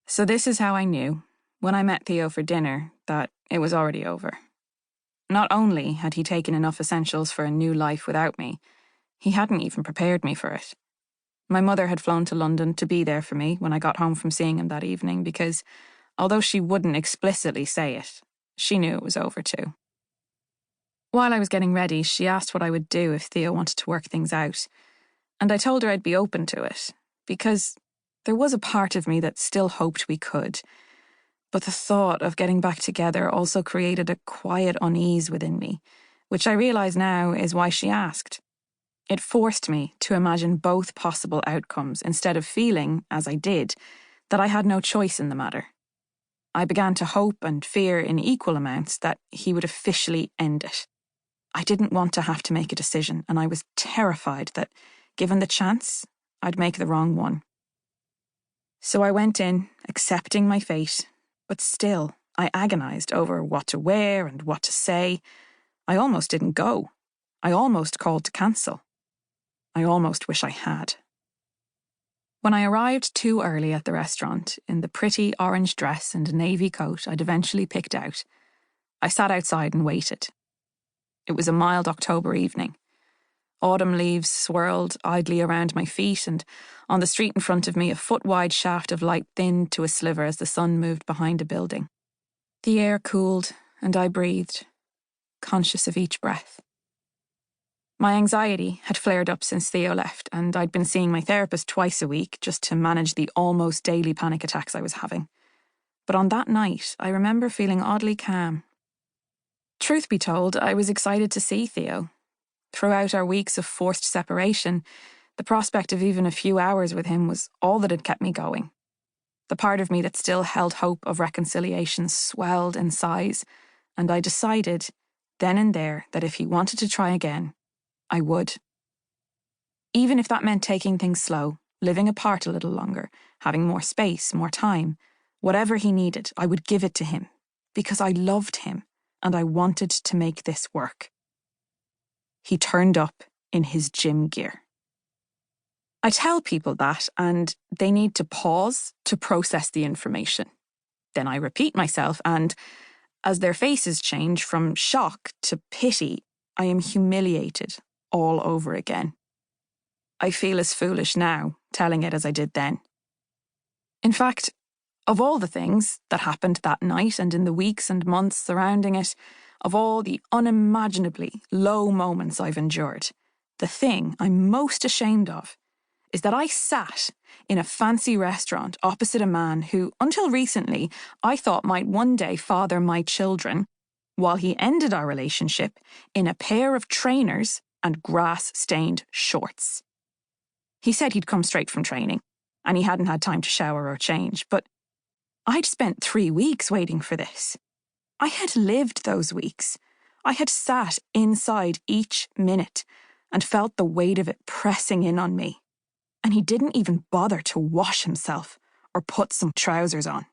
So this is how I knew, when I met Theo for dinner, that it was already over. Not only had he taken enough essentials for a new life without me, he hadn't even prepared me for it. My mother had flown to London to be there for me when I got home from seeing him that evening because, although she wouldn't explicitly say it, she knew it was over too. While I was getting ready, she asked what I would do if Theo wanted to work things out, and I told her I'd be open to it, because there was a part of me that still hoped we could. But the thought of getting back together also created a quiet unease within me, which I realise now is why she asked. It forced me to imagine both possible outcomes instead of feeling, as I did, that I had no choice in the matter. I began to hope and fear in equal amounts that he would officially end it. I didn't want to have to make a decision, and I was terrified that, given the chance, I'd make the wrong one. So I went in, accepting my fate, but still, I agonised over what to wear and what to say. I almost didn't go. I almost called to cancel. I almost wish I had. When I arrived too early at the restaurant, in the pretty orange dress and navy coat I'd eventually picked out, I sat outside and waited. It was a mild October evening. Autumn leaves swirled idly around my feet, and on the street in front of me a foot-wide shaft of light thinned to a sliver as the sun moved behind a building. The air cooled, and I breathed, conscious of each breath. My anxiety had flared up since Theo left, and I'd been seeing my therapist twice a week just to manage the almost daily panic attacks I was having. But on that night, I remember feeling oddly calm. Truth be told, I was excited to see Theo. Throughout our weeks of forced separation, the prospect of even a few hours with him was all that had kept me going. The part of me that still held hope of reconciliation swelled in size, and I decided, then and there, that if he wanted to try again, I would. Even if that meant taking things slow, living apart a little longer, having more space, more time, whatever he needed, I would give it to him, because I loved him, and I wanted to make this work. He turned up in his gym gear. I tell people that, and they need to pause to process the information. Then I repeat myself, and as their faces change from shock to pity, I am humiliated all over again. I feel as foolish now, telling it as I did then. In fact, of all the things that happened that night and in the weeks and months surrounding it, of all the unimaginably low moments I've endured, the thing I'm most ashamed of is that I sat in a fancy restaurant opposite a man who, until recently, I thought might one day father my children, while he ended our relationship in a pair of trainers and grass-stained shorts. He said he'd come straight from training, and he hadn't had time to shower or change, but I'd spent 3 weeks waiting for this. I had lived those weeks. I had sat inside each minute and felt the weight of it pressing in on me. And he didn't even bother to wash himself or put some trousers on.